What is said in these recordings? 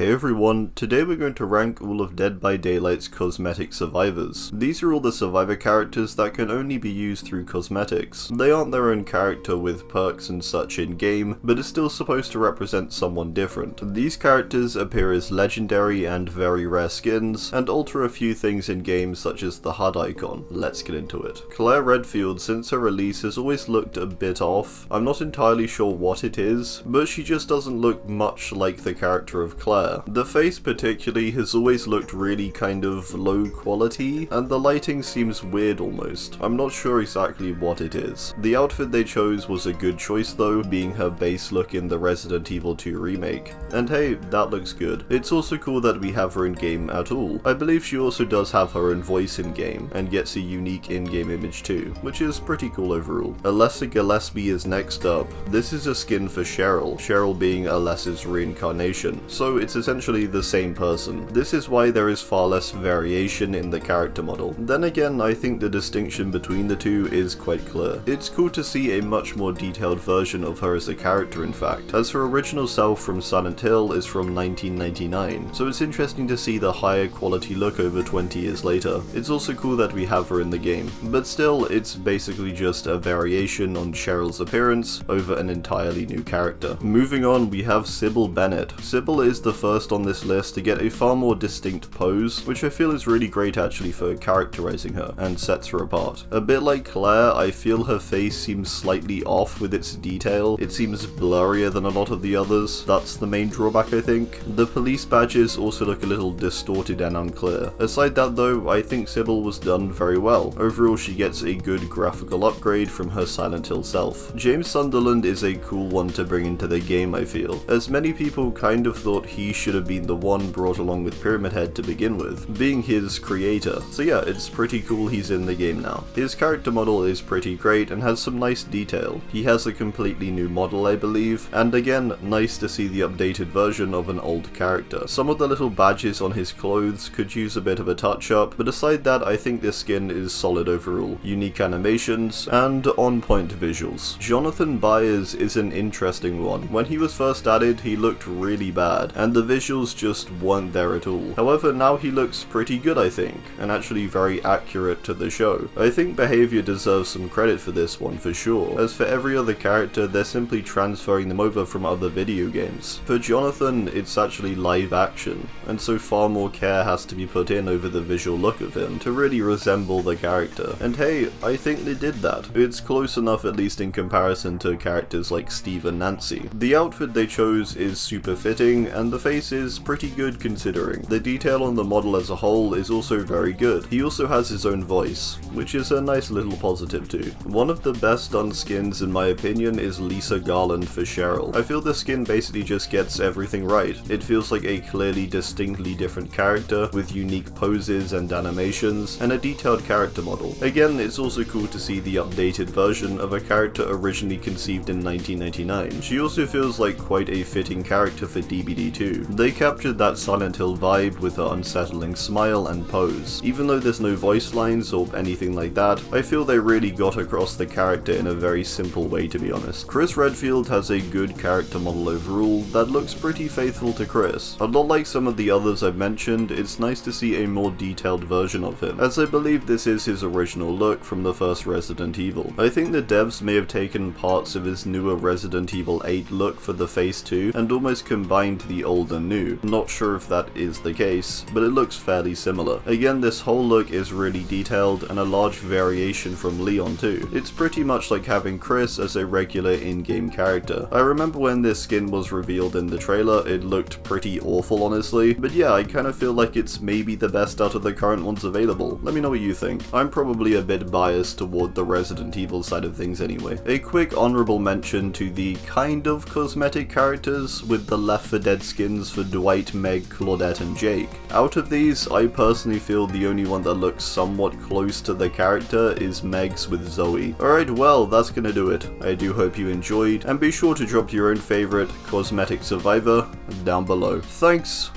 Hey everyone, today we're going to rank all of Dead by Daylight's cosmetic survivors. These are all the survivor characters that can only be used through cosmetics. They aren't their own character with perks and such in game, but are still supposed to represent someone different. These characters appear as legendary and very rare skins, and alter a few things in games such as the HUD icon. Let's get into it. Claire Redfield, since her release, has always looked a bit off. I'm not entirely sure what it is, but she just doesn't look much like the character of Claire. The face particularly has always looked really kind of low quality, and the lighting seems weird almost. I'm not sure exactly what it is. The outfit they chose was a good choice though, being her base look in the Resident Evil 2 remake. And hey, that looks good. It's also cool that we have her in game at all. I believe she also does have her own voice in game, and gets a unique in-game image too, which is pretty cool overall. Alessa Gillespie is next up. This is a skin for Cheryl, Cheryl being Alessa's reincarnation, so it's essentially the same person. This is why there is far less variation in the character model. Then again, I think the distinction between the two is quite clear. It's cool to see a much more detailed version of her as a character in fact, as her original self from Silent Hill is from 1999, so it's interesting to see the higher quality look over 20 years later. It's also cool that we have her in the game, but still, it's basically just a variation on Cheryl's appearance over an entirely new character. Moving on, we have Sybil Bennett. Sybil is the first on this list to get a far more distinct pose, which I feel is really great actually for characterizing her, and sets her apart. A bit like Claire, I feel her face seems slightly off with its detail. It seems blurrier than a lot of the others. That's the main drawback I think. The police badges also look a little distorted and unclear. Aside that though, I think Sybil was done very well. Overall she gets a good graphical upgrade from her Silent Hill self. James Sunderland is a cool one to bring into the game I feel, as many people kind of thought he should have been the one brought along with Pyramid Head to begin with, being his creator. So yeah, it's pretty cool he's in the game now. His character model is pretty great and has some nice detail. He has a completely new model I believe, and again, nice to see the updated version of an old character. Some of the little badges on his clothes could use a bit of a touch up, but aside that I think this skin is solid overall. Unique animations, and on point visuals. Jonathan Byers is an interesting one. When he was first added, he looked really bad, and the visuals just weren't there at all. However, now he looks pretty good I think, and actually very accurate to the show. I think Behavior deserves some credit for this one for sure. As for every other character, they're simply transferring them over from other video games. For Jonathan, it's actually live action, and so far more care has to be put in over the visual look of him to really resemble the character. And hey, I think they did that. It's close enough at least in comparison to characters like Steve and Nancy. The outfit they chose is super fitting, and the face is pretty good considering. The detail on the model as a whole is also very good. He also has his own voice, which is a nice little positive too. One of the best done skins in my opinion is Lisa Garland for Cheryl. I feel the skin basically just gets everything right. It feels like a clearly distinctly different character with unique poses and animations, and a detailed character model. Again, it's also cool to see the updated version of a character originally conceived in 1999. She also feels like quite a fitting character for DBD2. They captured that Silent Hill vibe with her unsettling smile and pose. Even though there's no voice lines or anything like that, I feel they really got across the character in a very simple way to be honest. Chris Redfield has a good character model overall that looks pretty faithful to Chris. A lot like some of the others I've mentioned, it's nice to see a more detailed version of him, as I believe this is his original look from the first Resident Evil. I think the devs may have taken parts of his newer Resident Evil 8 look for the face too, and almost combined the old and new. Not sure if that is the case, but it looks fairly similar. Again, this whole look is really detailed and a large variation from Leon too. It's pretty much like having Chris as a regular in-game character. I remember when this skin was revealed in the trailer, it looked pretty awful honestly, but yeah, I kind of feel like it's maybe the best out of the current ones available. Let me know what you think. I'm probably a bit biased toward the Resident Evil side of things anyway. A quick honorable mention to the kind of cosmetic characters with the Left 4 Dead skins for Dwight, Meg, Claudette and Jake. Out of these, I personally feel the only one that looks somewhat close to the character is Meg's with Zoe. Alright, well, that's gonna do it. I do hope you enjoyed, and be sure to drop your own favorite cosmetic survivor down below. Thanks,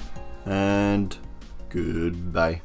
and goodbye.